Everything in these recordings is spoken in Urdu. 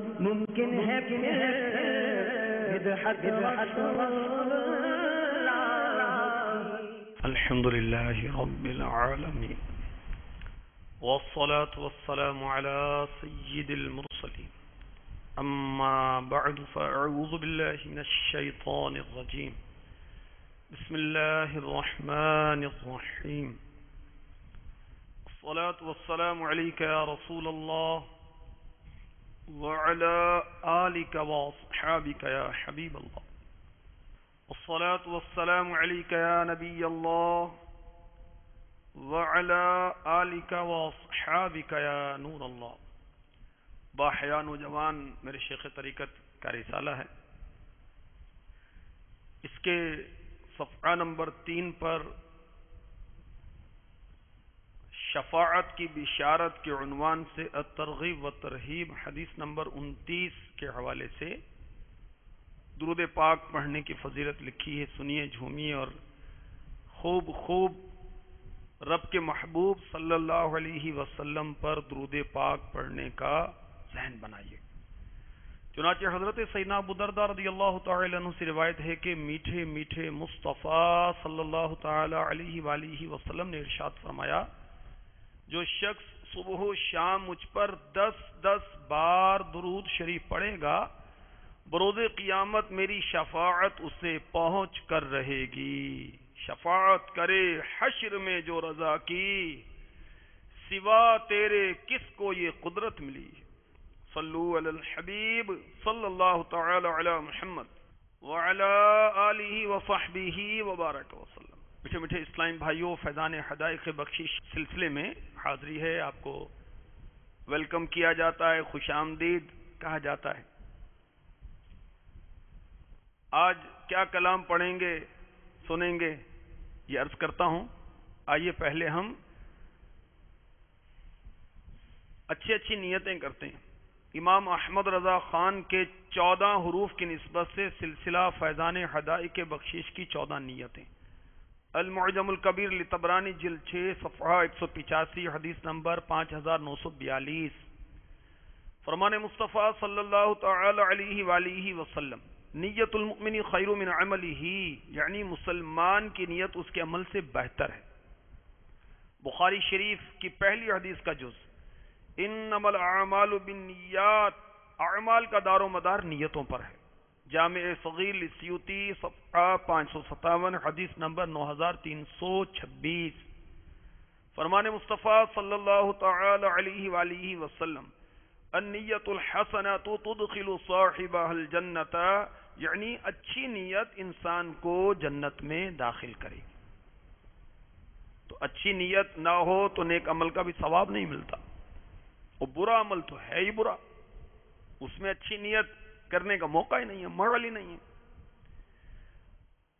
ممکن ہے پھر مدحت رسول الحمد لله رب العالمين والصلاة والسلام على سيد المرسلين أما بعد فأعوذ بالله من الشيطان الرجيم بسم الله الرحمن الرحيم الصلاة والسلام عليك يا رسول الله وعلى آلك وأصحابك يا حبيب الله الصلاة والسلام عليك يا نبي الله وعلى آلك وأصحابك يا نور الله. باحیا نوجوان میرے شیخ طریقت کا رسالہ ہے، اس کے صفحہ نمبر 3 پر شفاعت کی بشارت کے عنوان سے الترغیب و ترہیب حدیث نمبر 29 کے حوالے سے درود پاک پڑھنے کی فضیلت لکھی ہے. سنیے، جھومیے اور خوب خوب رب کے محبوب صلی اللہ علیہ وسلم پر درود پاک پڑھنے کا ذہن بنائیے. چنانچہ حضرت سیدنا ابو درداء رضی اللہ تعالی عنہ سے روایت ہے کہ میٹھے میٹھے مصطفیٰ صلی اللہ تعالی علیہ وآلہ وسلم نے ارشاد فرمایا، جو شخص صبح و شام مجھ پر 10 بار درود شریف پڑھے گا، بروز قیامت میری شفاعت اسے پہنچ کر رہے گی. شفاعت کرے حشر میں جو رضا کی، سوا تیرے کس کو یہ قدرت ملی. صلو علی الحبیب صلی اللہ تعالی علی محمد وعلی آلہ وصحبہ وبارک وسلم. میٹھے میٹھے اسلام بھائیوں، فیضان حدائق بخشش سلسلے میں حاضری ہے. آپ کو ویلکم کیا جاتا ہے، خوش آمدید کہا جاتا ہے. آج کیا کلام پڑھیں گے، سنیں گے، یہ عرض کرتا ہوں. آئیے پہلے ہم اچھی نیتیں کرتے ہیں. امام احمد رضا خان کے 14 حروف کی نسبت سے سلسلہ فیضان حدائق بخشش کی 14 نیتیں. المعجم الکبیر لطبرانی جلد 6 صفحہ 185 حدیث نمبر 5942. فرمان مصطفیٰ صلی اللہ تعالی علیہ وآلہ وسلم، نیت المؤمن خیر من عملہ، یعنی مسلمان کی نیت اس کے عمل سے بہتر ہے. بخاری شریف کی پہلی حدیث کا جز. انما الاعمال بالنیات، اعمال کا دار و مدار نیتوں پر ہے. جامع صغیر للسیوطی صفحہ 557 حدیث نمبر 9326. فرمان مصطفیٰ صلی اللہ تعالی علیہ وآلہ وسلم، النیت الحسنۃ تدخل صاحبها الجنۃ، یعنی اچھی نیت انسان کو جنت میں داخل کرے گی. تو اچھی نیت نہ ہو تو نیک عمل کا بھی ثواب نہیں ملتا، اور برا عمل تو ہے ہی برا، اس میں اچھی نیت کرنے کا موقع ہی نہیں ہے، مرحل ہی نہیں ہے.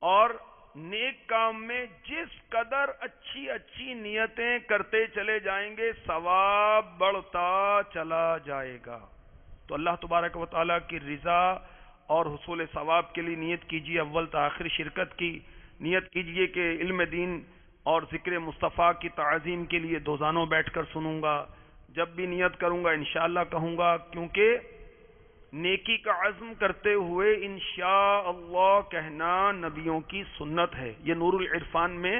اور نیک کام میں جس قدر اچھی نیتیں کرتے چلے جائیں گے، ثواب بڑھتا چلا جائے گا. تو اللہ تبارک و تعالیٰ کی رضا اور حصول ثواب کے لیے نیت کیجیے. اول تا آخر شرکت کی نیت کیجیے کہ علم دین اور ذکر مصطفیٰ کی تعظیم کے لیے دوزانوں بیٹھ کر سنوں گا. جب بھی نیت کروں گا انشاءاللہ کہوں گا، کیونکہ نیکی کا عزم کرتے ہوئے انشاءاللہ کہنا نبیوں کی سنت ہے. یہ نور العرفان میں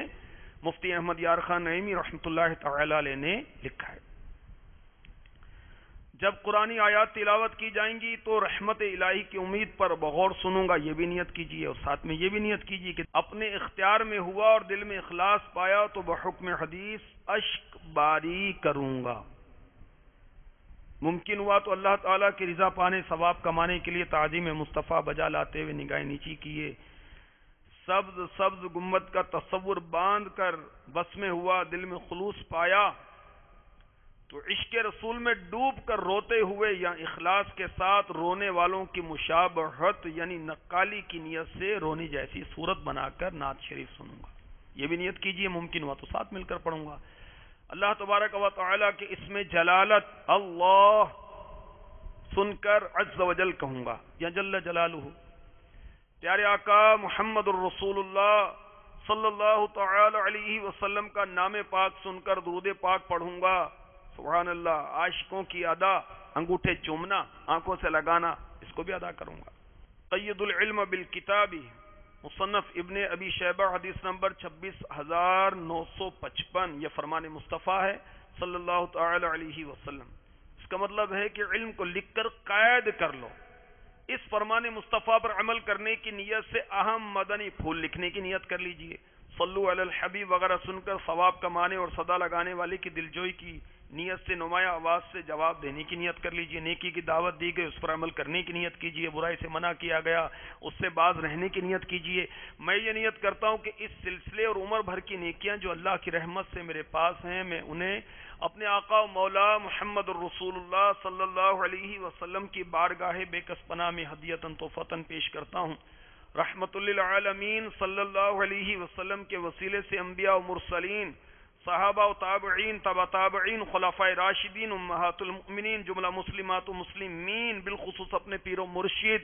مفتی احمد یار خان نعیمی رحمۃ اللہ تعالی علیہ نے لکھا ہے. جب قرآنی آیات تلاوت کی جائیں گی تو رحمت الہی کی امید پر بغور سنوں گا، یہ بھی نیت کیجیے. اور ساتھ میں یہ بھی نیت کیجیے کہ اپنے اختیار میں ہوا اور دل میں اخلاص پایا تو بحکم حدیث اشک باری کروں گا. ممکن ہوا تو اللہ تعالیٰ کی رضا پانے، ثواب کمانے کے لیے تعظیم مصطفیٰ بجا لاتے ہوئے نگاہیں نیچی کیے. سبز گنبد کا تصور باندھ کر بس میں ہوا، دل میں خلوص پایا تو عشق رسول میں ڈوب کر روتے ہوئے یا اخلاص کے ساتھ رونے والوں کی مشابہت یعنی نقالی کی نیت سے رونی جیسی صورت بنا کر نعت شریف سنوں گا. یہ بھی نیت کیجیے. ممکن ہوا تو ساتھ مل کر پڑھوں گا. اللہ تبارک و تعالیٰ کے اسم جلالت اللہ سن کر عز و جل کہوں گا یا جل جلالہ. پیارے آقا محمد الرسول اللہ صلی اللہ تعالی علیہ وسلم کا نام پاک سن کر درود پاک پڑھوں گا. سبحان اللہ. عاشقوں کی ادا انگوٹھے چومنا، آنکھوں سے لگانا، اس کو بھی ادا کروں گا۔ قید العلم بالکتاب، مصنف ابن ابی شیبہ، حدیث نمبر 26,955، یہ فرمان مصطفیٰ ہے صلی اللہ تعالی علیہ وسلم۔ اس کا مطلب ہے کہ علم کو لکھ کر قید کر لو۔ اس فرمان مصطفیٰ پر عمل کرنے کی نیت سے اہم مدنی پھول لکھنے کی نیت کر لیجئے، صلو علی الحبیب وغیرہ سن کر ثواب کمانے اور صدا لگانے والے کی دلجوئی کی نیت سے نمایاں آواز سے جواب دینے کی نیت کر لیجئے، نیکی کی دعوت دی گئی اس پر عمل کرنے کی نیت کیجئے، برائی سے منع کیا گیا اس سے باز رہنے کی نیت کیجئے۔ میں یہ نیت کرتا ہوں کہ اس سلسلے اور عمر بھر کی نیکیاں جو اللہ کی رحمت سے میرے پاس ہیں، میں انہیں اپنے آقا و مولا محمد الرسول اللہ صلی اللہ علیہ وسلم کی بارگاہ بے کس پناہ میں ہدیتاً تحفتاً پیش کرتا ہوں۔ رحمت للعالمین صلی اللہ علیہ وسلم کے وسیلے سے انبیاء و مرسلین، صحابہ و تابعین، تبع تابعین، خلفائے راشدین، امہات المؤمنین، جملہ مسلمات و مسلمین، بالخصوص اپنے پیر و مرشد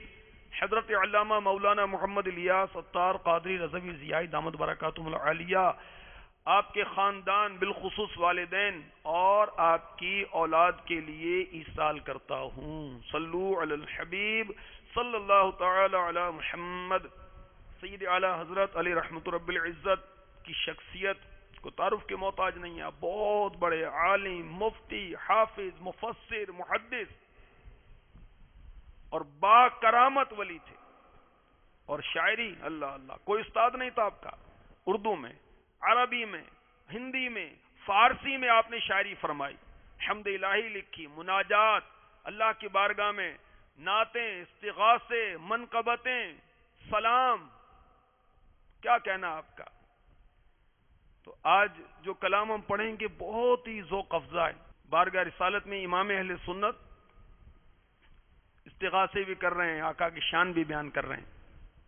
حضرت علامہ مولانا محمد الیاس عطار قادری رضوی ضیائی دامت برکاتہم العالیہ، آپ کے خاندان بالخصوص والدین اور آپ کی اولاد کے لیے ایصال کرتا ہوں۔ صلو علی الحبیب صلی اللہ تعالی علی محمد۔ سید اعلی حضرت علی رحمت رب العزت کی شخصیت کو تعارف کے محتاج نہیں ہے، بہت بڑے عالم، مفتی، حافظ، مفسر، محدث اور با کرامت ولی تھے، اور شاعری اللہ اللہ، کوئی استاد نہیں تھا آپ کا۔ اردو میں، عربی میں، ہندی میں، فارسی میں آپ نے شاعری فرمائی، حمد الہی لکھی، مناجات، اللہ کی بارگاہ میں نعتیں، استغاثے، منقبتیں، سلام، کیا کہنا آپ کا۔ تو آج جو کلام ہم پڑھیں گے بہت ہی ذوق افزا ہے۔ بارگاہ رسالت میں امام اہل سنت استغاثے بھی کر رہے ہیں، آقا کی شان بھی بیان کر رہے ہیں،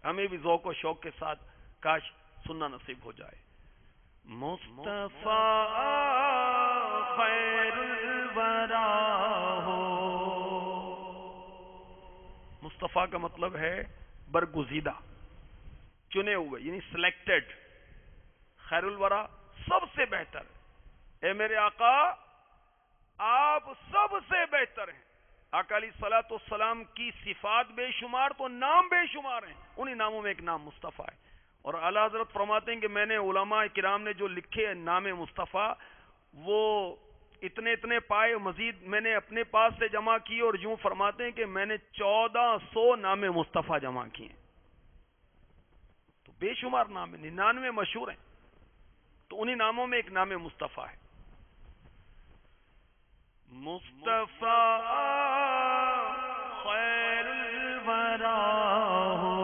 ہمیں بھی ذوق و شوق کے ساتھ کاش سننا نصیب ہو جائے۔ مصطفیٰ خیر الورا ہو، مصطفیٰ کا مطلب ہے برگزیدہ، چنے ہوئے، یعنی سلیکٹڈ۔ خیر الورا سب سے بہتر، اے میرے آقا آپ سب سے بہتر ہیں۔ آقا علیہ الصلوۃ والسلام کی صفات بے شمار تو نام بے شمار ہیں، انہی ناموں میں ایک نام مصطفیٰ ہے۔ اور اعلیٰ حضرت فرماتے ہیں کہ میں نے علماء کرام نے جو لکھے ہیں نام مصطفیٰ، وہ اتنے پائے، مزید میں نے اپنے پاس سے جمع کیے، اور یوں فرماتے ہیں کہ میں نے 1400 نام مصطفیٰ جمع کیے ہیں۔ تو بے شمار نام ہیں، 99 مشہور ہیں، تو انہی ناموں میں ایک نام مصطفیٰ ہے۔ مصطفیٰ خیر الورا ہو،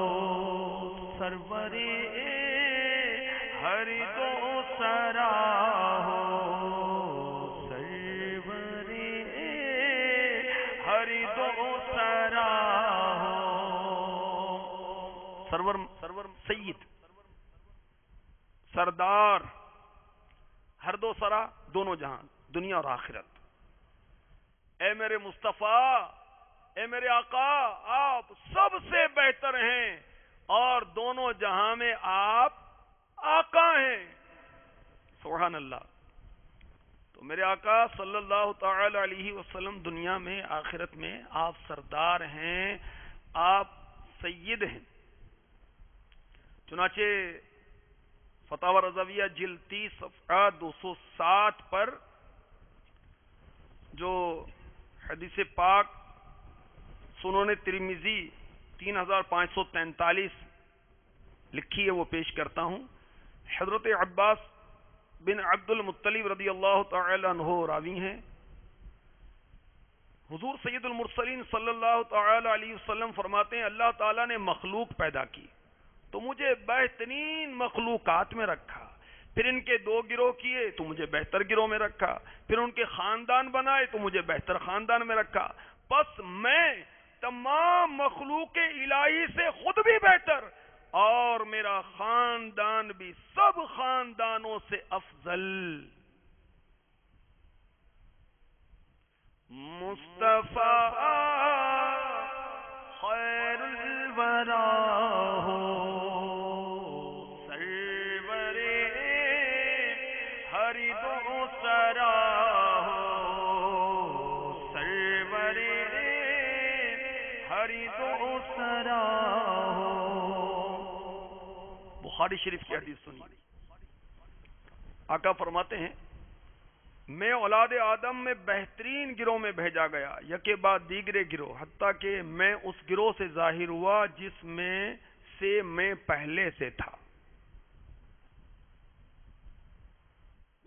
سرور ہر دو سرا ہو، سرور ہر دو سرا ہو، سرور سید، سردار، ہر دو سرا، دونوں جہاں، دنیا اور آخرت۔ اے میرے مصطفیٰ، اے میرے آقا آپ سب سے بہتر ہیں، اور دونوں جہاں میں آپ آقا ہیں۔ سبحان اللہ۔ تو میرے آقا صلی اللہ تعالی علیہ وسلم دنیا میں، آخرت میں آپ سردار ہیں، آپ سید ہیں۔ چنانچہ فتاوی رضویہ جلد 30 صفحہ 260 پر جو حدیث پاک سنن ترمذی 3543 لکھی ہے وہ پیش کرتا ہوں۔ حضرت عباس بن عبد المطلب رضی اللہ تعالی عنہ راوی ہیں، حضور سید المرسلین صلی اللہ تعالی علیہ وسلم فرماتے ہیں اللہ تعالیٰ نے مخلوق پیدا کی تو مجھے بہترین مخلوقات میں رکھا، پھر ان کے 2 گروہ کیے تو مجھے بہتر گروہ میں رکھا، پھر ان کے خاندان بنائے تو مجھے بہتر خاندان میں رکھا، بس میں تمام مخلوق الہی سے خود بھی بہتر اور میرا خاندان بھی سب خاندانوں سے افضل۔ مصطفیٰ خیر الورا ہو، سرور ہر دو سرا ہو، سرور سرا ہو. بخاری شریف کی حدیث سنیے. آقا فرماتے ہیں میں اولاد آدم میں بہترین گروہ میں بھیجا گیا یکے بعد دیگرے گروہ، حتیٰ کہ میں اس گروہ سے ظاہر ہوا جس میں سے میں پہلے سے تھا.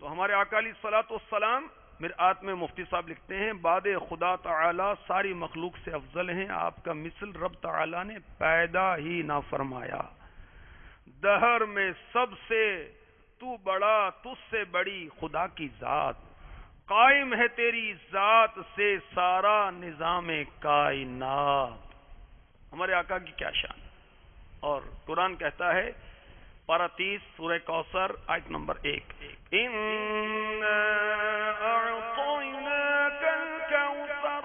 تو ہمارے آقا علیہ الصلوۃ والسلام مرآت میں مفتی صاحب لکھتے ہیں بعد خدا تعالی ساری مخلوق سے افضل ہیں، آپ کا مثل رب تعالی نے پیدا ہی نہ فرمایا. دہر میں سب سے تو بڑا، تجھ سے بڑی خدا کی ذات، قائم ہے تیری ذات سے سارا نظام کائنات. ہمارے آقا کی کیا شان. اور قرآن کہتا ہے پارہ 30 سورہ کوثر آیت نمبر 1 اِنَّا أَعْطَيْنَاكَ الْكَوْثَرَ.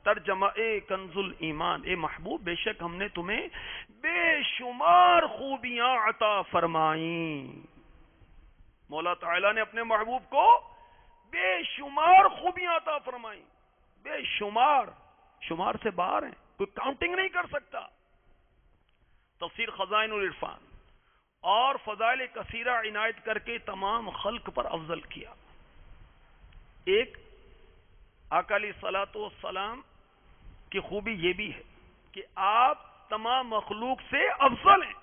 ترجمہ کنز الایمان، اے محبوب بے شک ہم نے تمہیں بے شمار خوبیاں عطا فرمائیں. مولا تعالی نے اپنے محبوب کو بے شمار خوبیاں عطا فرمائیں. بے شمار، شمار سے باہر ہیں، کوئی کاؤنٹنگ نہیں کر سکتا. تفسیر خزائن العرفان. اور فضائل کثیرہ عنایت کر کے تمام خلق پر افضل کیا. ایک آقا علیہ الصلوۃ والسلام کی خوبی یہ بھی ہے کہ آپ تمام مخلوق سے افضل ہیں.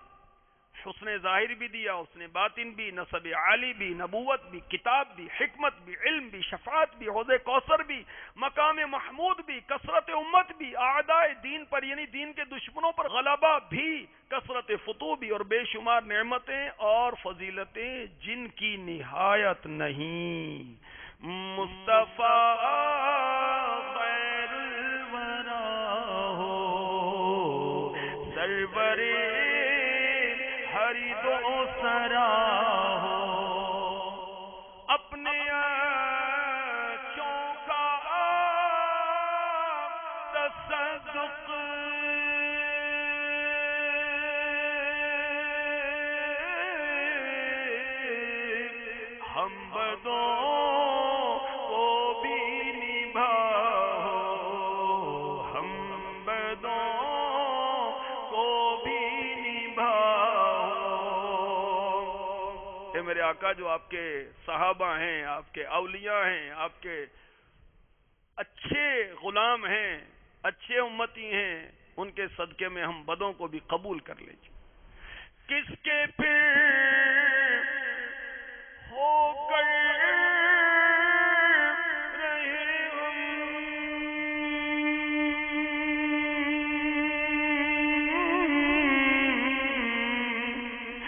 حسن ظاہر بھی دیا، حسن باطن بھی، نسب عالی بھی، نبوت بھی، کتاب بھی، حکمت بھی، علم بھی، شفاعت بھی، حوض کوثر بھی، مقام محمود بھی، کثرت امت بھی، اعداء دین پر یعنی دین کے دشمنوں پر غلبہ بھی، کثرت فتوح بھی، اور بے شمار نعمتیں اور فضیلتیں جن کی نہایت نہیں. مصطفیٰ خیر الورا ہو، سرور ہری دو سرا ہو، اپنے آنکھوں کا تصدق ہم بدوں کو بھی نبھاؤ، ہم بدوں کو بھی میرے آقا جو آپ کے صحابہ ہیں، آپ کے اولیاء ہیں، آپ کے اچھے غلام ہیں، اچھے امتی ہیں، ان کے صدقے میں ہم بدوں کو بھی قبول کر لیجیے. کس کے پھر ہو کر رہے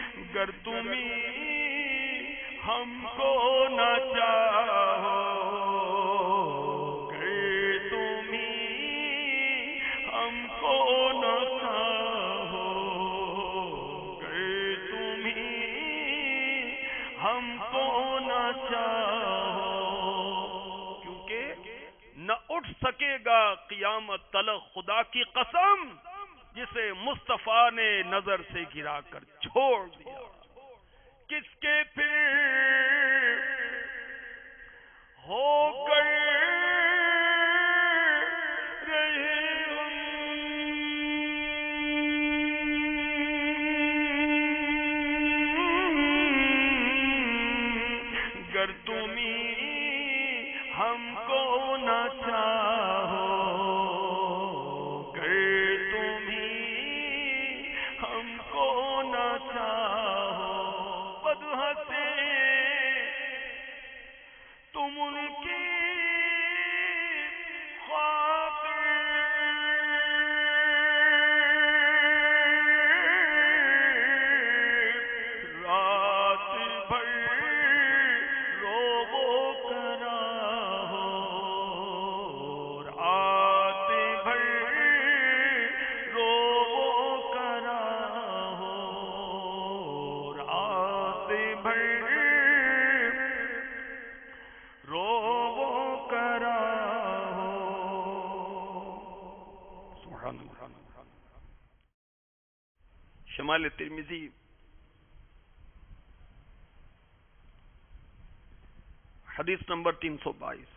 ہم گر تمہیں ہم کو نہ چاہو، گر تمہیں ہم کو نہ چاہو، گر تمہیں ہم کو نہ چاہو، کیونکہ نہ اٹھ سکے گا قیامت تلک خدا کی قسم جسے مصطفیٰ نے نظر سے گرا کر چھوڑ دیا. کس کے پھر ہو کر رہے ہم گر تمہیں ہم کو نہ چاہو، گر تمہیں ہم کو نہ چاہو، بدحسے تم ان کی خاطر رات بھر رو کرا ہو، رات بھر رو کرا ہو، رات بھر رو کرا ہو. سبحان اللہ. شمال ترمذی حدیث نمبر 322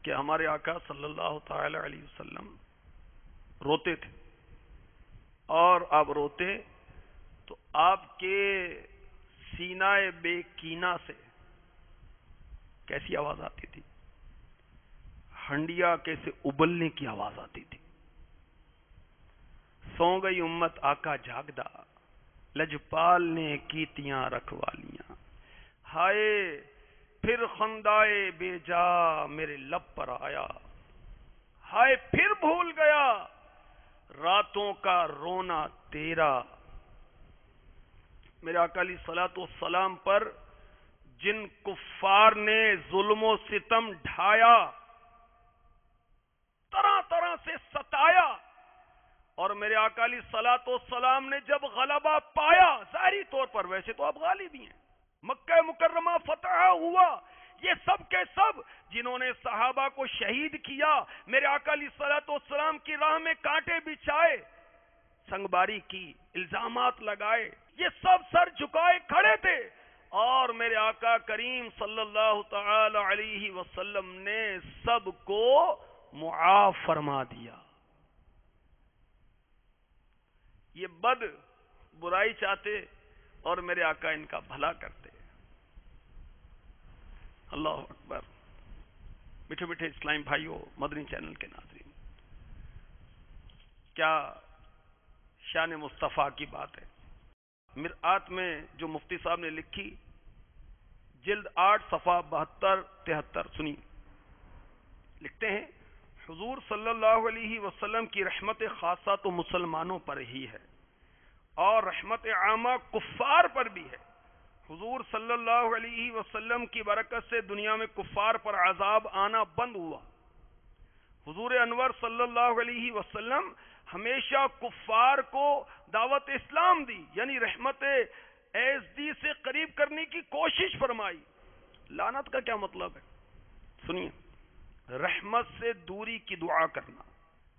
کہ ہمارے آقا صلی اللہ تعالی علیہ وسلم روتے تھے. اور آپ روتے تو آپ کے سینہ بے کینہ سے کیسی آواز آتی تھی؟ ہنڈیا کیسے ابلنے کی آواز آتی تھی. سو گئی امت آقا جاگدا، لجپال نے کیتیاں رکھوالیاں. ہائے پھر خندائے بے جا میرے لب پر آیا، ہائے پھر بھول گیا راتوں کا رونا تیرا. میرے آقا علیہ الصلوۃ والسلام پر جن کفار نے ظلم و ستم ڈھایا، طرح طرح سے ستایا، اور میرے آقا علیہ الصلوۃ والسلام نے جب غلبہ پایا، ظاہری طور پر ویسے تو آپ غالب ہی ہیں، مکہ مکرمہ فتح ہوا، یہ سب کے سب جنہوں نے صحابہ کو شہید کیا، میرے آقا علیہ الصلوۃ والسلام کی راہ میں کانٹے بچھائے، سنگباری کی، الزامات لگائے، یہ سب سر جھکائے کھڑے تھے، اور میرے آقا کریم صلی اللہ تعالی علیہ وسلم نے سب کو معاف فرما دیا. یہ بد برائی چاہتے اور میرے آقا ان کا بھلا کرتے. اللہ اکبر. میٹھے میٹھے اسلام بھائیوں، مدنی چینل کے ناظرین، کیا شان مصطفیٰ کی بات ہے. مرآت میں جو مفتی صاحب نے لکھی، جلد 8 صفحہ 72-73 سنی. لکھتے ہیں حضور صلی اللہ علیہ وسلم کی رحمت خاصہ تو مسلمانوں پر ہی ہے اور رحمت عامہ کفار پر بھی ہے. حضور صلی اللہ علیہ وسلم کی برکت سے دنیا میں کفار پر عذاب آنا بند ہوا. حضور انور صلی اللہ علیہ وسلم ہمیشہ کفار کو دعوت اسلام دی، یعنی رحمت ایزدی سے قریب کرنے کی کوشش فرمائی. لعنت کا کیا مطلب ہے؟ سنیے، رحمت سے دوری کی دعا کرنا.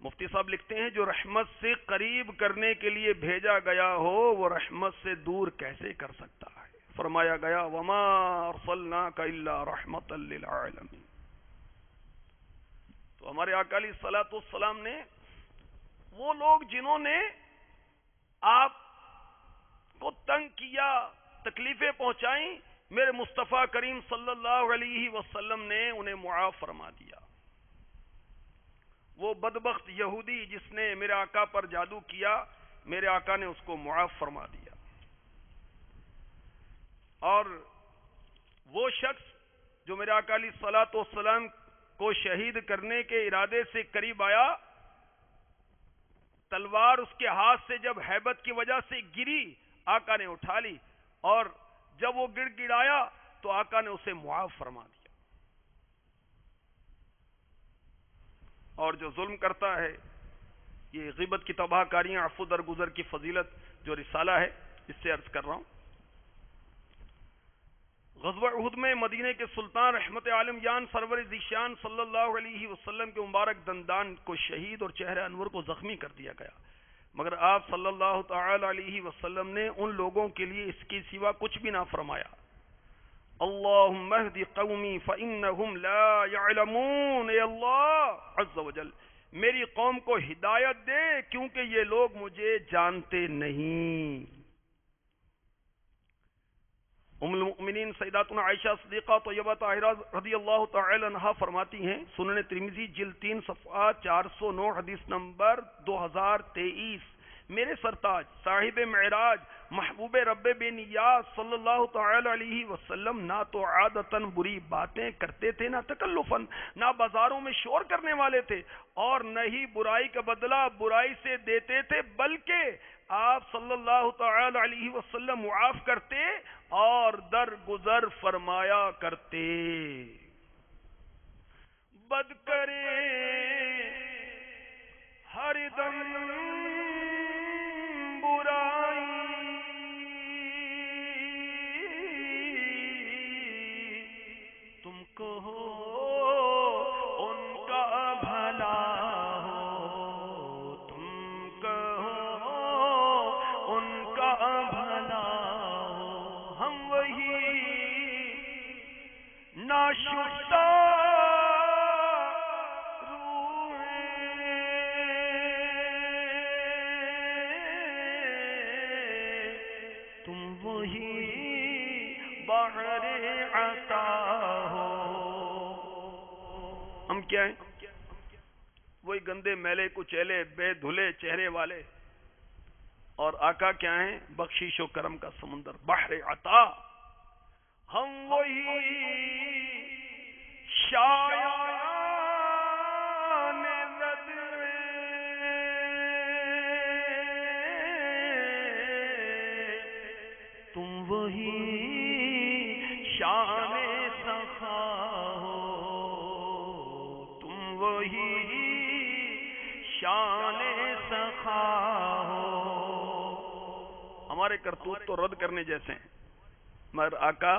مفتی صاحب لکھتے ہیں جو رحمت سے قریب کرنے کے لیے بھیجا گیا ہو وہ رحمت سے دور کیسے کر سکتا ہے؟ فرمایا گیا وما ارسلناک الا رحمتا للعالمین. تو ہمارے آقا علیہ الصلوۃ والسلام نے وہ لوگ جنہوں نے آپ کو تنگ کیا، تکلیفیں پہنچائیں، میرے مصطفیٰ کریم صلی اللہ علیہ وسلم نے انہیں معاف فرما دیا. وہ بدبخت یہودی جس نے میرے آقا پر جادو کیا، میرے آقا نے اس کو معاف فرما دیا. اور وہ شخص جو میرے آقا علیہ الصلوۃ والسلام کو شہید کرنے کے ارادے سے قریب آیا، تلوار اس کے ہاتھ سے جب ہیبت کی وجہ سے گری، آقا نے اٹھا لی، اور جب وہ گڑ گڑایا تو آقا نے اسے معاف فرما دیا. اور جو ظلم کرتا ہے، یہ غیبت کی تباہ کاریاں، عفو درگزر کی فضیلت جو رسالہ ہے، اس سے عرض کر رہا ہوں. غزوہ احد میں مدینے کے سلطان رحمت عالم جان سرور ذیشان صلی اللہ علیہ وسلم کے مبارک دندان کو شہید اور چہرہ انور کو زخمی کر دیا گیا، مگر آپ صلی اللہ تعالی علیہ وسلم نے ان لوگوں کے لیے اس کے سوا کچھ بھی نہ فرمایا. اللہم اہد قومی فإنہم لا یعلمون. اے اللہ عز و جل میری قوم کو ہدایت دے کیونکہ یہ لوگ مجھے جانتے نہیں. ام المؤمنین سیداتنا عائشہ صدیقہ طیبہ طاہرہ رضی اللہ تعالی عنہا فرماتی ہیں، سنن ترمذی جلد 3 صفحہ 409 حدیث نمبر 2023، میرے سرتاج صاحب معراج محبوب رب بے نیاز صلی اللہ تعالی علیہ وسلم نہ تو عادتاً بری باتیں کرتے تھے، نہ تکلفاً، نہ بازاروں میں شور کرنے والے تھے، اور نہ ہی برائی کا بدلہ برائی سے دیتے تھے، بلکہ آپ صلی اللہ تعالی علیہ وسلم معاف کرتے اور درگزر فرمایا کرتے. بد کرے ہر دم برائی، تم کو ان کا بھلا ہو، تم کہو ان کا بھلا ہو، ہم وہی ناشکرہ روح وہی بحر عطا ہو. ہم کیا ہیں؟ وہی گندے میلے کچیلے بے دھلے چہرے والے. اور آقا کیا ہیں؟ بخشش و کرم کا سمندر، بحر عطا. ہم وہی شایان رد تم وہی شان سخا ہو، تم وہی شان سخا ہو. ہمارے کرتوت تو رد کرنے جیسے ہیں، مگر آقا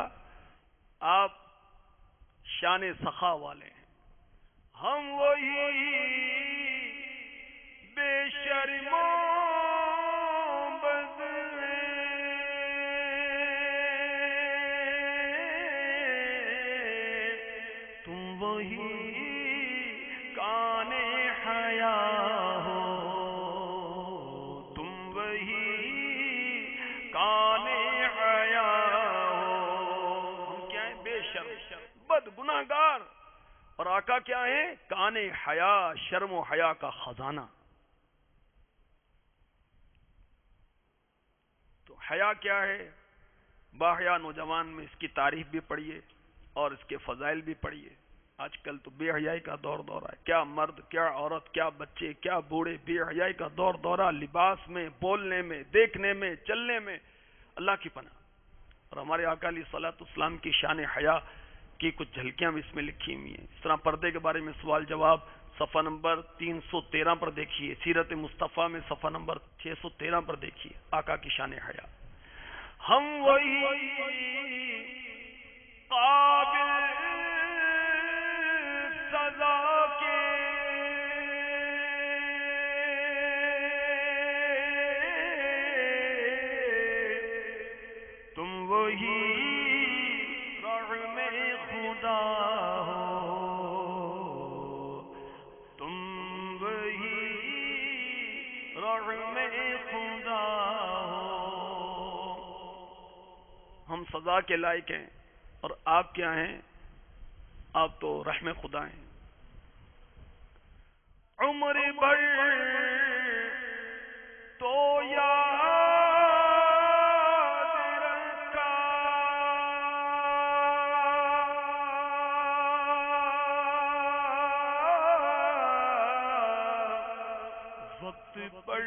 آپ شان سخا والے ہیں. ہم وہی بے شرموں تم وہی کان حیا ہو، تم وہی کان حیا ہو. ہم کیا ہیں؟ بے شرم بد گناہگار. اور آقا کیا ہیں؟ کان حیا، شرم و حیا کا خزانہ. تو حیا کیا ہے؟ باحیا نوجوان میں اس کی تعریف بھی پڑھیے اور اس کے فضائل بھی پڑھیے. آج کل تو بے حیائی کا دور ہے. کیا مرد، کیا عورت، کیا بچے، کیا بوڑھے، بے حیائی کا دورہ، لباس میں، بولنے میں، دیکھنے میں، چلنے میں. اللہ کی پناہ. اور ہمارے آقا علیہ الصلوۃ والسلام کی شان حیا کی کچھ جھلکیاں بھی اس میں لکھی ہوئی ہیں. اس طرح پردے کے بارے میں سوال جواب صفحہ نمبر 313 پر دیکھیے. سیرت مصطفیٰ میں صفحہ نمبر 613 پر دیکھیے آقا کی شان حیا. ہم وہی قابل سزا کے تم وہی رحم خدا ہو، تم وہی رحم خدا ہو. ہم سزا کے لائق ہیں اور آپ کیا ہیں؟ آپ تو رحم خدا ہیں. عمر بھر تو یاد رکھا وقت پر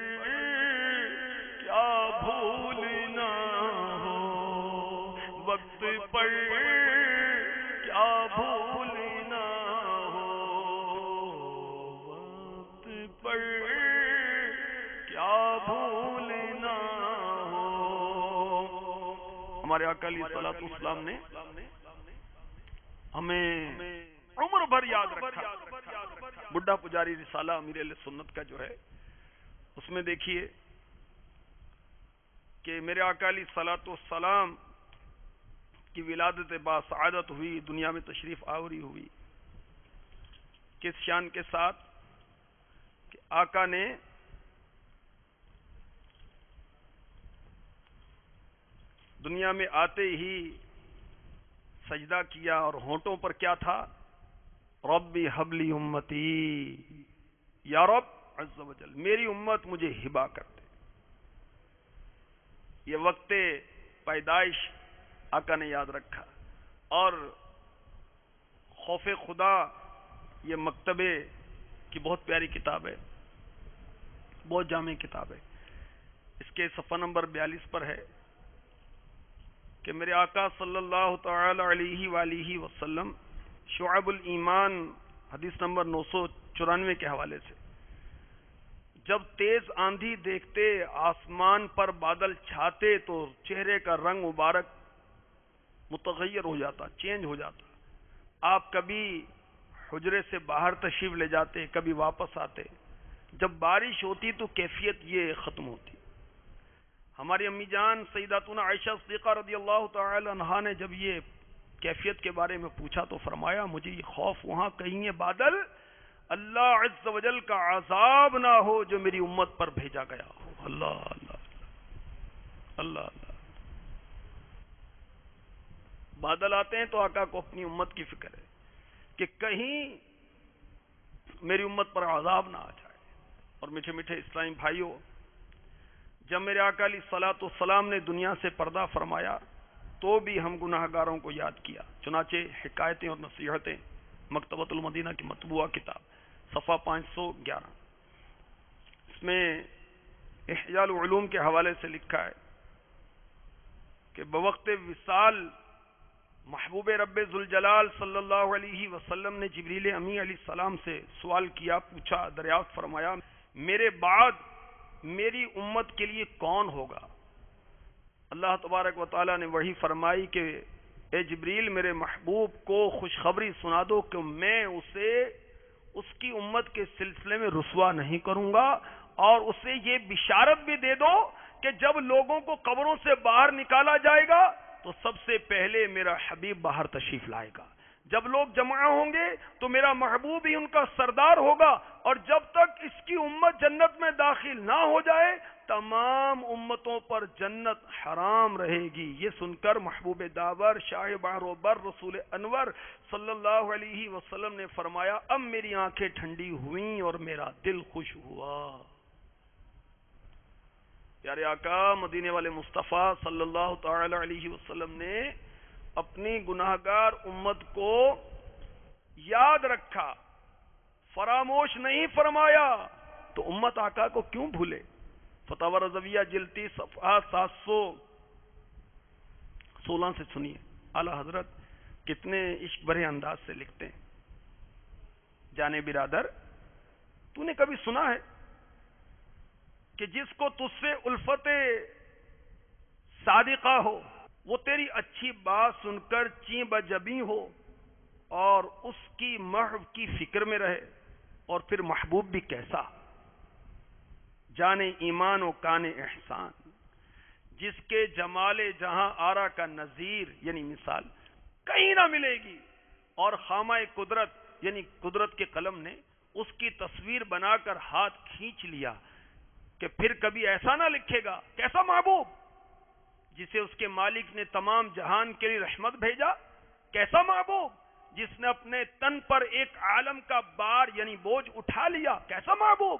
کیا بھولنا ہو، وقت پر کیا بھولنا ہو، وقت پر کیا بھولنا ہو. ہمارے آقا علیہ الصلوۃ والسلام نے ہمیں عمر بھر یاد رکھا. بڈھا پجاری رسالہ امیر اہل سنت کا جو ہے اس میں دیکھیے کہ میرے آقا علیہ الصلوۃ والسلام کی ولادت باسعادت ہوئی، دنیا میں تشریف آوری ہوئی. کس شان کے ساتھ کہ آقا نے دنیا میں آتے ہی سجدہ کیا اور ہونٹوں پر کیا تھا؟ ربی حبلی امتی، یا رب عز و جل میری امت مجھے ہبا کر دے. یہ وقت پیدائش آقا نے یاد رکھا. اور خوف خدا یہ مکتبے کی بہت پیاری کتاب ہے، بہت جامع کتاب ہے. اس کے صفحہ نمبر 42 پر ہے کہ میرے آقا صلی اللہ تعالی علیہ وآلہ وسلم شعب الایمان حدیث نمبر 994 کے حوالے سے جب تیز آندھی دیکھتے، آسمان پر بادل چھاتے تو چہرے کا رنگ مبارک متغیر ہو جاتا، چینج ہو جاتا. آپ کبھی حجرے سے باہر تشریف لے جاتے، کبھی واپس آتے. جب بارش ہوتی تو کیفیت یہ ختم ہوتی. ہماری امی جان سیداتنا عائشہ صدیقہ رضی اللہ تعالی عنہا نے جب یہ کیفیت کے بارے میں پوچھا تو فرمایا مجھے یہ خوف وہاں کہیں یہ بادل اللہ عز و جل کا عذاب نہ ہو جو میری امت پر بھیجا گیا ہو. اللہ اللہ اللہ اللہ. بادل آتے ہیں تو آقا کو اپنی امت کی فکر ہے کہ کہیں میری امت پر عذاب نہ آ جائے۔ اور میٹھے میٹھے اسلامی بھائیوں، جب میرے آقا علیہ الصلوۃ والسلام نے دنیا سے پردہ فرمایا تو بھی ہم گناہ گاروں کو یاد کیا۔ چنانچہ حکایتیں اور نصیحتیں، مکتبۃ المدینہ کی مطبوعہ کتاب، صفحہ 511، اس میں احیاء العلوم کے حوالے سے لکھا ہے کہ بوقت وصال محبوب رب ذوالجلال صلی اللہ علیہ وسلم نے جبریل امی علیہ السلام سے سوال کیا، پوچھا، دریافت فرمایا، میرے بعد میری امت کے لیے کون ہوگا؟ اللہ تبارک و تعالی نے وحی فرمائی کہ اے جبریل، میرے محبوب کو خوشخبری سنا دو کہ میں اسے اس کی امت کے سلسلے میں رسوا نہیں کروں گا، اور اسے یہ بشارت بھی دے دو کہ جب لوگوں کو قبروں سے باہر نکالا جائے گا تو سب سے پہلے میرا حبیب باہر تشریف لائے گا۔ جب لوگ جمع ہوں گے تو میرا محبوب ہی ان کا سردار ہوگا، اور جب تک اس کی امت جنت میں داخل نہ ہو جائے تمام امتوں پر جنت حرام رہے گی۔ یہ سن کر محبوب داور شاہ بحر و بر رسول انور صلی اللہ علیہ وسلم نے فرمایا، اب میری آنکھیں ٹھنڈی ہوئیں اور میرا دل خوش ہوا۔ پیارے آقا مدینے والے مصطفیٰ صلی اللہ تعالی علیہ وسلم نے اپنی گناہگار امت کو یاد رکھا، فراموش نہیں فرمایا، تو امت آقا کو کیوں بھولے؟ فتاوی رضویہ جلد 30 صفحہ 716 سے سنیے، اعلی حضرت کتنے عشق بھرے انداز سے لکھتے ہیں، جانے برادر، تو نے کبھی سنا ہے کہ جس کو تجھ سے الفت صادقہ ہو وہ تیری اچھی بات سن کر چیں بجبیں ہو اور اس کی محو کی فکر میں رہے؟ اور پھر محبوب بھی کیسا، جانے ایمان و کان احسان، جس کے جمال جہاں آرا کا نظیر یعنی مثال کہیں نہ ملے گی، اور خامہ قدرت یعنی قدرت کے قلم نے اس کی تصویر بنا کر ہاتھ کھینچ لیا کہ پھر کبھی ایسا نہ لکھے گا۔ کیسا محبوب جسے اس کے مالک نے تمام جہان کے لیے رحمت بھیجا؟ کیسا محبوب جس نے اپنے تن پر ایک عالم کا بار یعنی بوجھ اٹھا لیا؟ کیسا محبوب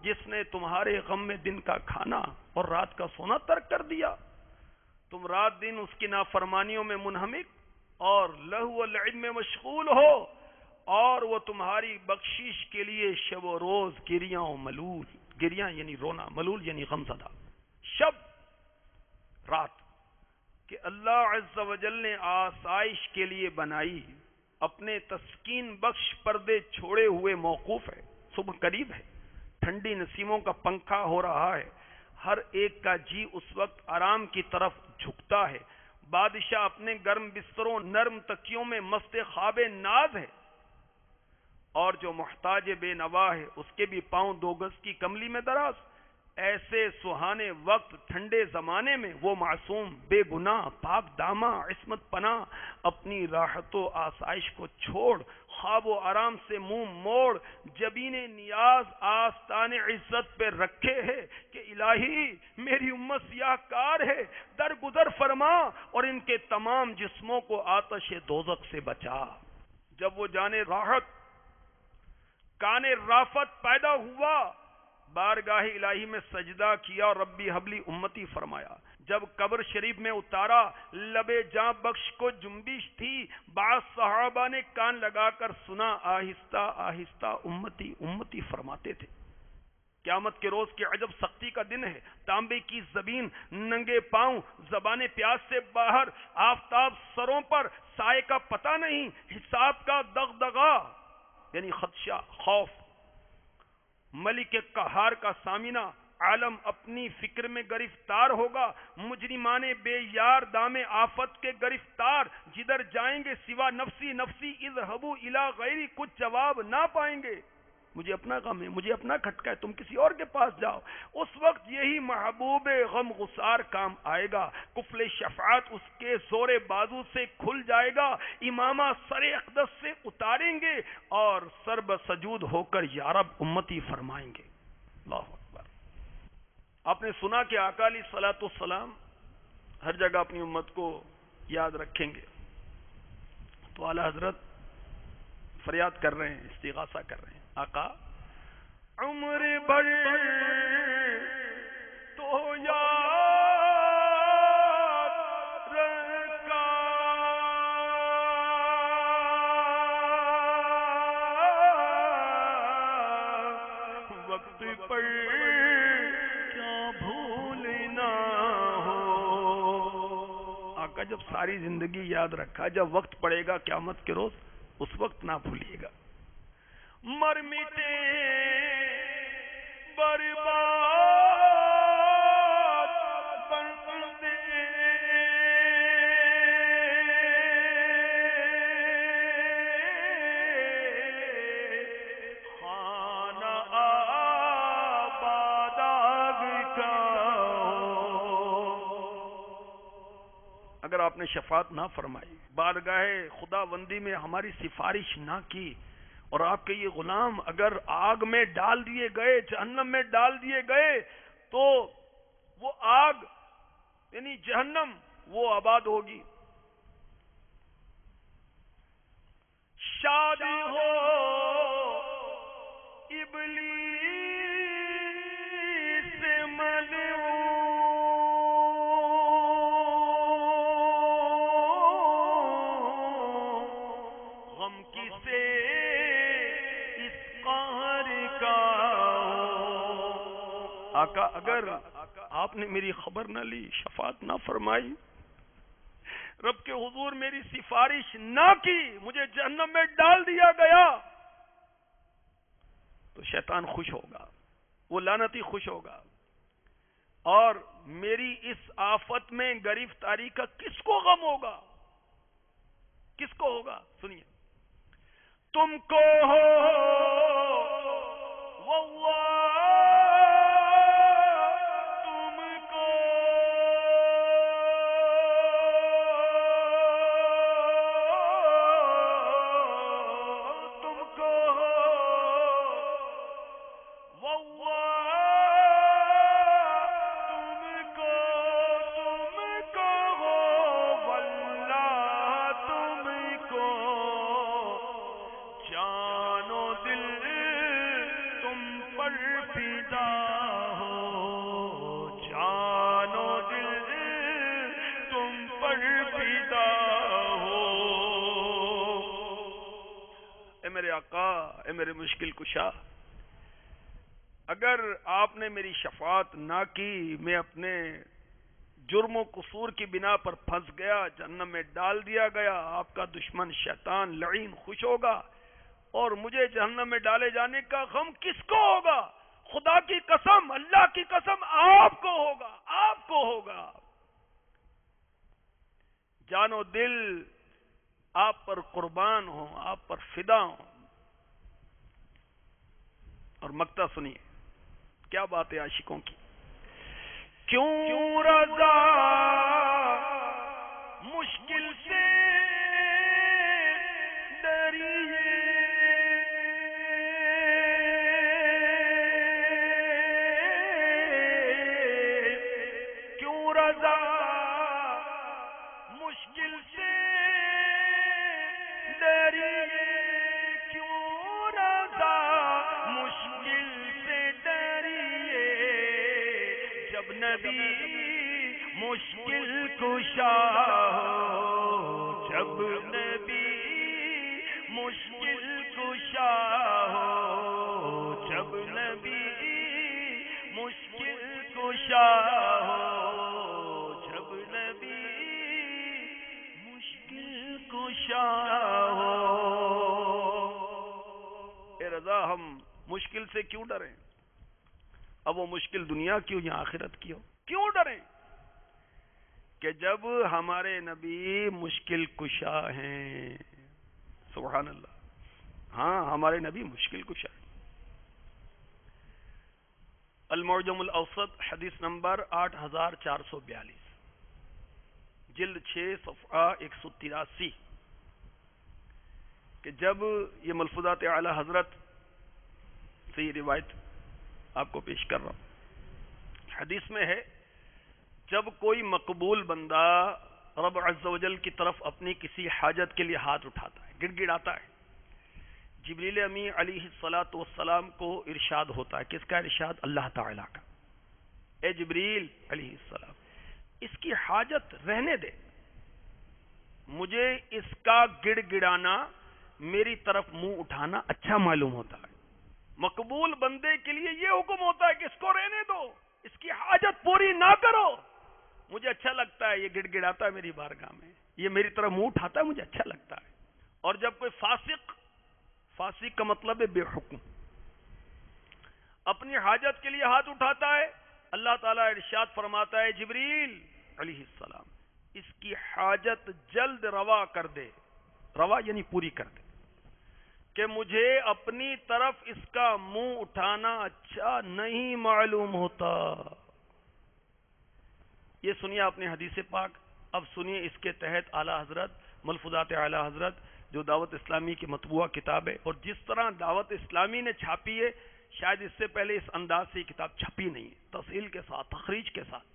جس نے تمہارے غم میں دن کا کھانا اور رات کا سونا ترک کر دیا؟ تم رات دن اس کی نافرمانیوں میں منہمک اور لہو و لعب میں مشغول ہو، اور وہ تمہاری بخشش کے لیے شب و روز گریاں و ملول، گریاں یعنی رونا، ملول یعنی غم زدہ، شب رات کہ اللہ عز و جل نے آسائش کے لیے بنائی، اپنے تسکین بخش پردے چھوڑے ہوئے موقوف ہے۔ صبح قریب ہے، ٹھنڈی نسیموں کا پنکھا ہو رہا ہے، ہر ایک کا جی اس وقت آرام کی طرف جھکتا ہے، بادشاہ اپنے گرم بستروں نرم تکیوں میں مست خواب ناز ہے، اور جو محتاج بے نوا ہے اس کے بھی پاؤں 2 گز کی کملی میں دراز۔ ایسے سہانے وقت ٹھنڈے زمانے میں وہ معصوم بے گناہ پاک دامہ عصمت پناہ اپنی راحت و آسائش کو چھوڑ خواب و آرام سے منہ موڑ جبین نیاز آستان عزت پہ رکھے ہے کہ الہی میری امت سیاہ کار ہے، درگزر فرما اور ان کے تمام جسموں کو آتش دوزخ سے بچا۔ جب وہ جانے راحت کانے رافت پیدا ہوا، بارگاہ الہی میں سجدہ کیا اور ربی حبلی امتی فرمایا۔ جب قبر شریف میں اتارا لبے جاں بخش کو جنبش تھی، بعض صحابہ نے کان لگا کر سنا، آہستہ آہستہ امتی امتی فرماتے تھے۔ قیامت کے روز کی عجب سختی کا دن ہے، تانبے کی زمین، ننگے پاؤں، زبان پیاس سے باہر، آفتاب سروں پر، سائے کا پتہ نہیں، حساب کا دغدغہ یعنی خدشہ، خوف، ملک قہار کا سامنا، عالم اپنی فکر میں گرفتار ہوگا، مجرمان بے یار دام آفت کے گرفتار، جدھر جائیں گے سوا نفسی نفسی اذهبوا الی غیری، کچھ جواب نہ پائیں گے، مجھے اپنا غم ہے، مجھے اپنا کھٹکا ہے، تم کسی اور کے پاس جاؤ۔ اس وقت یہی محبوب غم غسار کام آئے گا، کفل شفاعت اس کے زور بازو سے کھل جائے گا، امامہ سر اقدس سے اتاریں گے اور سرب سجود ہو کر یا رب امتی فرمائیں گے۔ اللہ اکبر۔ آپ نے سنا کہ آقا علیہ الصلوۃ والسلام ہر جگہ اپنی امت کو یاد رکھیں گے، تو اعلی حضرت فریاد کر رہے ہیں، استغاثہ کر رہے ہیں، آقا عمر بھر تو یاد رکھا وقت پر کیا بھولنا ہو۔ آقا جب ساری زندگی یاد رکھا، جب وقت پڑے گا قیامت کے روز اس وقت نہ بھولیے گا۔ مر مٹے برباد بندے خانہ آباد کا ہو۔ اگر آپ نے شفاعت نہ فرمائی، بارگاہ خداوندی میں ہماری سفارش نہ کی، اور آپ کے یہ غلام اگر آگ میں ڈال دیے گئے، جہنم میں ڈال دیے گئے، تو وہ آگ یعنی جہنم وہ آباد ہوگی۔ شادی ہو ابلیس سے ملعون، غم کسے آقا اگر آپ نے میری خبر نہ لی، شفاعت نہ فرمائی، رب کے حضور میری سفارش نہ کی، مجھے جہنم میں ڈال دیا گیا، تو شیطان خوش ہوگا، وہ لعنتی خوش ہوگا، اور میری اس آفت میں گرفتاری کا کس کو غم ہوگا؟ کس کو ہوگا؟ سنیے، تم کو ہو واللہ اے میرے مشکل کشا، اگر آپ نے میری شفاعت نہ کی، میں اپنے جرم و قصور کی بنا پر پھنس گیا، جہنم میں ڈال دیا گیا، آپ کا دشمن شیطان لعین خوش ہوگا، اور مجھے جہنم میں ڈالے جانے کا غم کس کو ہوگا؟ خدا کی قسم، اللہ کی قسم، آپ کو ہوگا، آپ کو ہوگا۔ جان و دل آپ پر قربان ہوں، آپ پر فدا ہوں۔ اور مقطع سنیے، کیا بات ہے عاشقوں کی۔ کیوں رضا مشکل سے ڈریے، کیوں رضا مشکل سے ڈریے، کیوں رضا مشکل سے ڈریے، جب نبی مشکل کشا ہو، جب نبی مشکل کشا ہو، جب نبی مشکل کشا ہو، جب نبی مشکل کشا ہو۔ اے رضا، ہم مشکل سے کیوں ڈریں؟ اب وہ مشکل دنیا کی ہو یا آخرت کی ہو، کیوں ڈریں؟ کہ جب ہمارے نبی مشکل کشا ہیں، سبحان اللہ، ہاں ہمارے نبی مشکل کشا ہیں۔ المعجم الاوسط حدیث نمبر 8442، جلد 6 صفحہ 183، کہ جب یہ ملفوظات اعلی حضرت سے یہ روایت آپ کو پیش کر رہا ہوں، حدیث میں ہے جب کوئی مقبول بندہ رب عز و جل کی طرف اپنی کسی حاجت کے لیے ہاتھ اٹھاتا ہے، گڑ گڑاتا ہے، جبریل امی علیہ الصلاۃ والسلام کو ارشاد ہوتا ہے، کس کا ارشاد؟ اللہ تعالیٰ کا، اے جبریل علیہ السلام اس کی حاجت رہنے دے، مجھے اس کا گڑ گڑانا، میری طرف منہ اٹھانا اچھا معلوم ہوتا ہے۔ مقبول بندے کے لیے یہ حکم ہوتا ہے کہ اس کو رہنے دو، اس کی حاجت پوری نہ کرو، مجھے اچھا لگتا ہے یہ گڑ گڑاتا ہے میری بارگاہ میں، یہ میری طرف منہ اٹھاتا ہے، مجھے اچھا لگتا ہے۔ اور جب کوئی فاسق کا مطلب ہے بے حکم، اپنی حاجت کے لیے ہاتھ اٹھاتا ہے، اللہ تعالیٰ ارشاد فرماتا ہے جبریل علیہ السلام اس کی حاجت جلد روا کر دے، روا یعنی پوری کر دے، کہ مجھے اپنی طرف اس کا منہ اٹھانا اچھا نہیں معلوم ہوتا۔ یہ سنیے اپنے حدیث پاک، اب سنیے اس کے تحت اعلیٰ حضرت ملفوظات اعلیٰ حضرت جو دعوت اسلامی کی مطبوعہ کتاب ہے، اور جس طرح دعوت اسلامی نے چھاپی ہے شاید اس سے پہلے اس انداز سے یہ کتاب چھپی نہیں ہے، تفصیل کے ساتھ، تخریج کے ساتھ،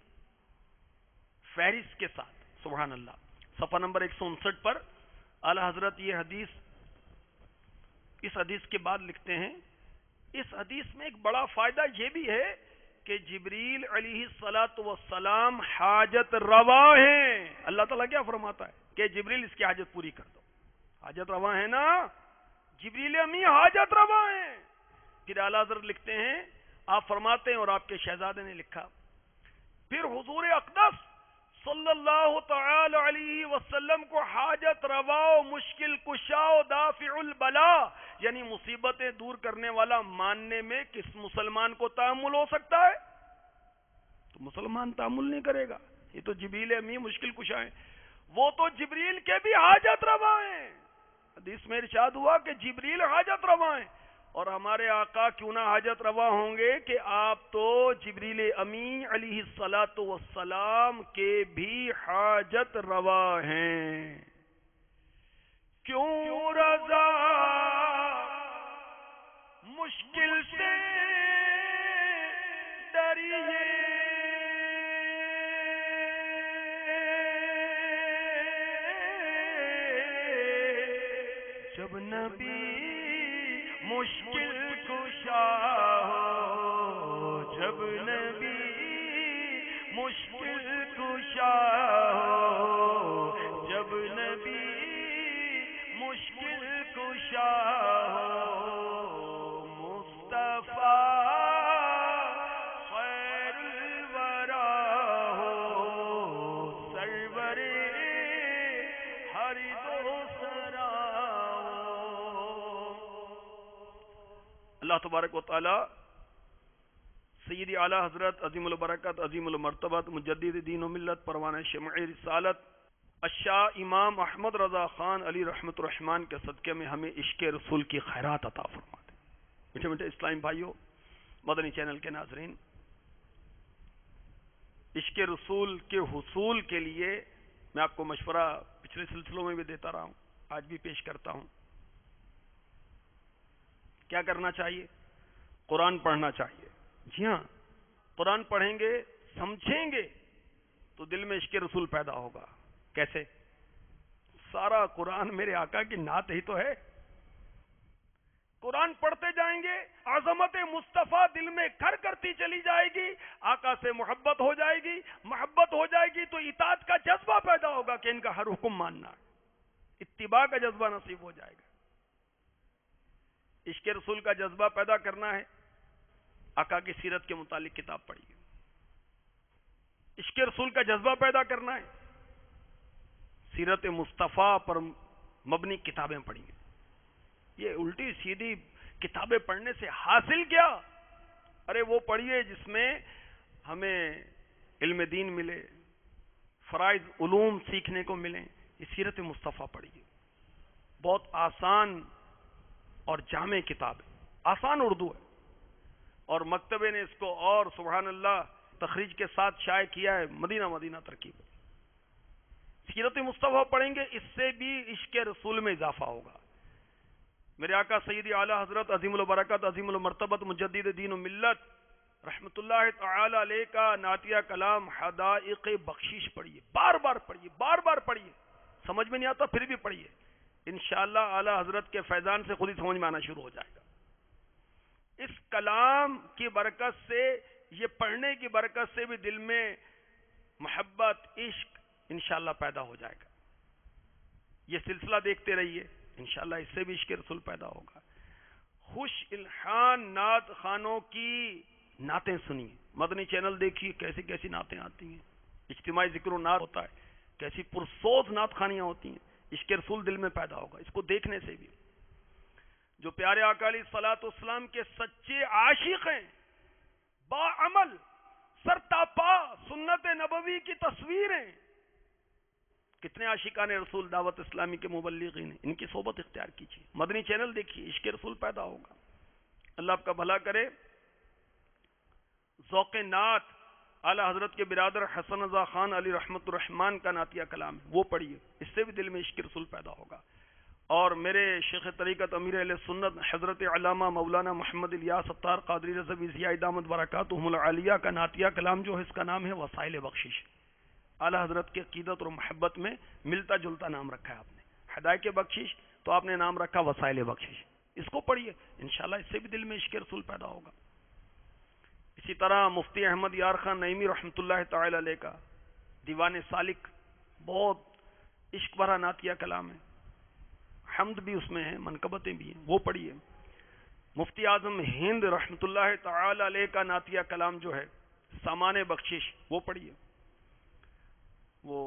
فہرست کے ساتھ، سبحان اللہ۔ صفحہ نمبر 159 پر اعلیٰ حضرت یہ حدیث، اس حدیث کے بعد لکھتے ہیں، اس حدیث میں ایک بڑا فائدہ یہ بھی ہے کہ جبریل علیہ الصلاۃ والسلام حاجت روا ہیں۔ اللہ تعالیٰ کیا فرماتا ہے کہ جبریل اس کی حاجت پوری کر دو، حاجت روا ہے نا، جبریل امی حاجت روا ہیں۔ پھر اعلیٰ حضرت لکھتے ہیں، آپ فرماتے ہیں اور آپ کے شہزادے نے لکھا، پھر حضور اقدس صلی اللہ تعالی علیہ وسلم کو حاجت روا و مشکل کشا و دافع البلا یعنی مصیبتیں دور کرنے والا ماننے میں کس مسلمان کو تحمل ہو سکتا ہے؟ تو مسلمان تحمل نہیں کرے گا، یہ تو جبریل امی مشکل کشا ہیں، وہ تو جبریل کے بھی حاجت روا ہیں۔ حدیث میں ارشاد ہوا کہ جبریل حاجت روا ہیں، اور ہمارے آقا کیوں نہ حاجت روا ہوں گے کہ آپ تو جبریل امی علیہ الصلاۃ والسلام کے بھی حاجت روا ہیں۔ کیوں رضا مشکل سے ڈریے، جب نبی مشکل کشا ہو، جب نبی مشکل کشا ہو، جب نبی مشکل کشا ہو، مصطفیٰ خیر الورا ہو، سرور ہر دو سرا ہو۔ اللہ تبارک و تعالی سیدی اعلی حضرت عظیم البرکت عظیم المرتبت مجدد دین و ملت پروانہ شمع رسالت الشاہ امام احمد رضا خان علی رحمت الرحمن کے صدقے میں ہمیں عشق رسول کی خیرات عطا فرما دے۔ میٹھے میٹھے اسلام بھائیوں، مدنی چینل کے ناظرین، عشق رسول کے حصول کے لیے میں آپ کو مشورہ پچھلے سلسلوں میں بھی دیتا رہا ہوں، آج بھی پیش کرتا ہوں۔ کیا کرنا چاہیے؟ قرآن پڑھنا چاہیے۔ جی ہاں، قرآن پڑھیں گے، سمجھیں گے تو دل میں عشق رسول پیدا ہوگا۔ کیسے؟ سارا قرآن میرے آقا کی نعت ہی تو ہے۔ قرآن پڑھتے جائیں گے، عظمت مصطفیٰ دل میں گھر کرتی چلی جائے گی، آقا سے محبت ہو جائے گی، محبت ہو جائے گی تو اطاعت کا جذبہ پیدا ہوگا کہ ان کا ہر حکم ماننا، اتباع کا جذبہ نصیب ہو جائے گا۔ عشق رسول کا جذبہ پیدا کرنا ہے، آقا کی سیرت کے متعلق کتاب پڑھیے۔ عشق رسول کا جذبہ پیدا کرنا ہے، سیرت مصطفیٰ پر مبنی کتابیں پڑھیے۔ یہ الٹی سیدھی کتابیں پڑھنے سے حاصل کیا؟ ارے وہ پڑھیے جس میں ہمیں علم دین ملے، فرائض علوم سیکھنے کو ملیں۔ یہ سیرت مصطفیٰ پڑھیے، بہت آسان اور جامع کتاب ہے، آسان اردو ہے، اور مکتبے نے اس کو اور سبحان اللہ تخریج کے ساتھ شائع کیا ہے، مدینہ ترکیب۔ سیرت مصطفیٰ پڑھیں گے، اس سے بھی عشق رسول میں اضافہ ہوگا۔ میرے آقا سیدی اعلی حضرت عظیم البرکت عظیم المرتبت مجدد دین و ملت رحمت اللہ تعالی علیہ کا نعتیہ کلام حدائق بخشش پڑھیے، بار بار پڑھیے، بار بار پڑھیے، سمجھ میں نہیں آتا پھر بھی پڑھیے، انشاءاللہ اعلی حضرت کے فیضان سے خود ہی سمجھ میں آنا شروع ہو جائے گا۔ اس کلام کی برکت سے، یہ پڑھنے کی برکت سے بھی دل میں محبت، عشق انشاءاللہ پیدا ہو جائے گا۔ یہ سلسلہ دیکھتے رہیے، انشاءاللہ اس سے بھی عشق رسول پیدا ہوگا۔ خوش الحان نعت خانوں کی نعتیں سنیے، مدنی چینل دیکھیے کیسی کیسی نعتیں آتی ہیں، اجتماعی ذکر و نعت ہوتا ہے، کیسی پرسوز نعت خانیاں ہوتی ہیں، عشق رسول دل میں پیدا ہوگا اس کو دیکھنے سے بھی۔ جو پیارے آقا علیہ الصلوۃ والسلام کے سچے عاشق ہیں، با عمل، سرتاپا سنت نبوی کی تصویریں، کتنے عاشقان رسول دعوت اسلامی کے مبلغین ہیں، ان کی صحبت اختیار کیجیے، مدنی چینل دیکھیے، عشق رسول پیدا ہوگا۔ اللہ آپ کا بھلا کرے۔ ذوق نعت اعلی حضرت کے برادر حسن رضا خان علی رحمت الرحمان کا نعتیہ کلام ہے، وہ پڑھیے، اس سے بھی دل میں عشق رسول پیدا ہوگا۔ اور میرے شیخ طریقت امیر اہل سنت حضرت علامہ مولانا محمد الیاس ستار قادری رضوی ضیاء دامت برکاتہم العالیہ کا نعتیہ کلام جو ہے اس کا نام ہے وسائل بخشش۔ اعلی حضرت کی عقیدت اور محبت میں ملتا جلتا نام رکھا ہے آپ نے، ہدایت بخشش تو آپ نے نام رکھا وسائل بخشش، اس کو پڑھیے انشاءاللہ اس سے بھی دل میں عشق رسول پیدا ہوگا۔ اسی طرح مفتی احمد یار خان نعیمی رحمۃ اللہ تعالی علیہ کا دیوان سالک بہت عشق بھرا نعتیہ کلام ہے، حمد بھی اس میں ہے، منقبتیں بھی ہیں، وہ پڑھیے۔ مفتی اعظم ہند رحمۃ اللہ تعالی علیہ کا نعتیہ کلام جو ہے سامان بخشش، وہ پڑھیے۔ وہ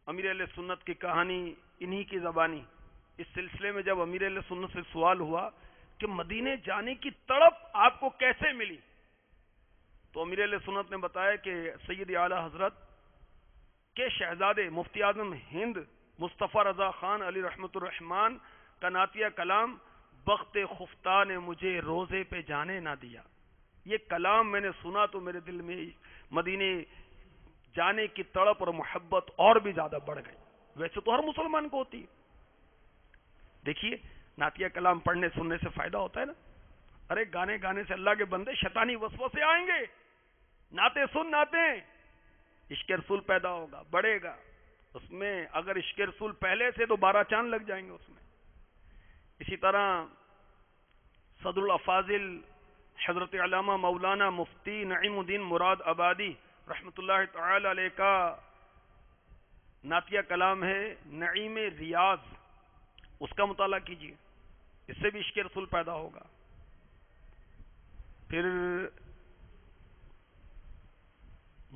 امیر اہل سنت کی کہانی انہی کی زبانی، اس سلسلے میں جب امیر اہل سنت سے سوال ہوا کہ مدینے جانے کی تڑپ آپ کو کیسے ملی، تو امیر اہل سنت نے بتایا کہ سید اعلی حضرت کے شہزادے مفتی اعظم ہند مصطفیٰ رضا خان علی رحمت الرحمان کا نعتیہ کلام بخت خفتہ نے مجھے روزے پہ جانے نہ دیا، یہ کلام میں نے سنا تو میرے دل میں مدینے جانے کی تڑپ اور محبت اور بھی زیادہ بڑھ گئی۔ ویسے تو ہر مسلمان کو ہوتی ہے، دیکھیے نعتیہ کلام پڑھنے سننے سے فائدہ ہوتا ہے نا۔ ارے گانے گانے سے اللہ کے بندے شیطانی وسوسے آئیں گے، نعتیں سن نعتیں، عشق رسول پیدا ہوگا، بڑھے گا اس میں۔ اگر عشق رسول پہلے سے تو 12 چاند لگ جائیں گے اس میں۔ اسی طرح صدر الافاضل حضرت علامہ مولانا مفتی نعیم الدین مراد آبادی رحمت اللہ تعالی علیہ کا نعتیہ کلام ہے نعیم ریاض، اس کا مطالعہ کیجیے، اس سے بھی عشق رسول پیدا ہوگا۔ پھر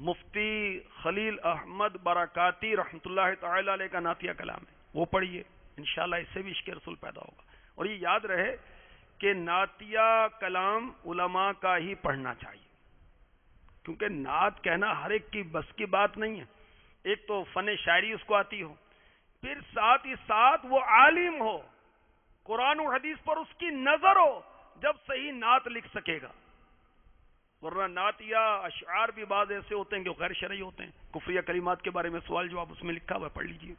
مفتی خلیل احمد برکاتی رحمت اللہ تعالی علیہ کا نعتیہ کلام ہے، وہ پڑھیے انشاءاللہ اس سے بھی عشق رسول پیدا ہوگا۔ اور یہ یاد رہے کہ نعتیہ کلام علماء کا ہی پڑھنا چاہیے، کیونکہ نعت کہنا ہر ایک کی بس کی بات نہیں ہے۔ ایک تو فن شاعری اس کو آتی ہو، پھر ساتھ ہی ساتھ وہ عالم ہو، قرآن و حدیث پر اس کی نظر ہو، جب صحیح نعت لکھ سکے گا۔ ورنہ نعتیہ اشعار بھی بعض ایسے ہوتے ہیں کہ غیر شرعی ہوتے ہیں، کفریہ کلمات کے بارے میں سوال جواب اس میں لکھا ہوا ہے، پڑھ لیجئے،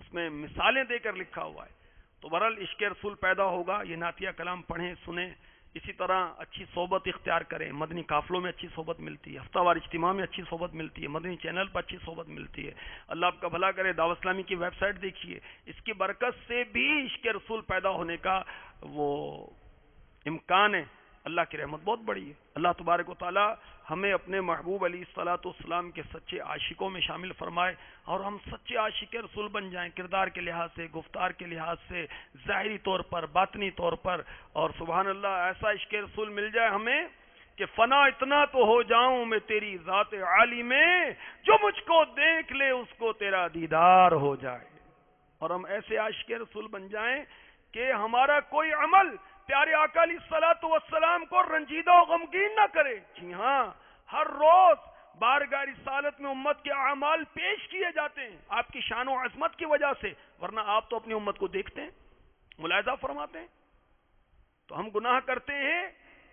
اس میں مثالیں دے کر لکھا ہوا ہے۔ تو بہرحال عشق رسول پیدا ہوگا، یہ نعتیہ کلام پڑھیں سنیں۔ اسی طرح اچھی صحبت اختیار کریں، مدنی قافلوں میں اچھی صحبت ملتی ہے، ہفتہ وار اجتماع میں اچھی صحبت ملتی ہے، مدنی چینل پر اچھی صحبت ملتی ہے۔ اللہ آپ کا بھلا کرے۔ دعوت اسلامی کی ویب سائٹ دیکھیے، اس کی برکت سے بھی عشق رسول پیدا ہونے کا وہ امکان ہے۔ اللہ کی رحمت بہت بڑی ہے۔ اللہ تبارک و تعالی ہمیں اپنے محبوب علیہ الصلوۃ والسلام کے سچے عاشقوں میں شامل فرمائے، اور ہم سچے عاشق رسول بن جائیں، کردار کے لحاظ سے، گفتار کے لحاظ سے، ظاہری طور پر، باطنی طور پر، اور سبحان اللہ ایسا عشق رسول مل جائے ہمیں کہ فنا اتنا تو ہو جاؤں میں تیری ذات عالی میں، جو مجھ کو دیکھ لے اس کو تیرا دیدار ہو جائے۔ اور ہم ایسے عاشق رسول بن جائیں کہ ہمارا کوئی عمل پیارے آقا علیہ الصلوۃ والسلام کو رنجیدہ و غمگین نہ کرے۔ جی ہاں، ہر روز بارگاہ رسالت میں امت کے اعمال پیش کیے جاتے ہیں آپ کی شان و عظمت کی وجہ سے، ورنہ آپ تو اپنی امت کو دیکھتے ہیں، ملاحظہ فرماتے ہیں۔ تو ہم گناہ کرتے ہیں،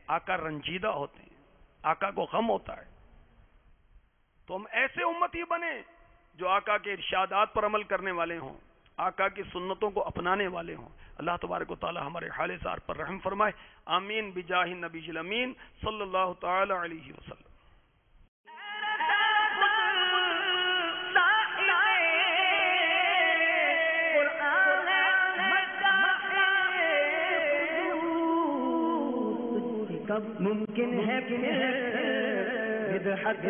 آقا رنجیدہ ہوتے ہیں، آقا کو غم ہوتا ہے۔ تو ہم ایسے امتی بنیں جو آقا کے ارشادات پر عمل کرنے والے ہوں، آقا کی سنتوں کو اپنانے والے ہوں. اللہ تبارک و تعالی ہمارے حال سار پر رحم فرمائے. آمین بجاہ النبی الامین صلی اللہ تعالی علیہ وسلم. کب ممکن ہے کہ بدعت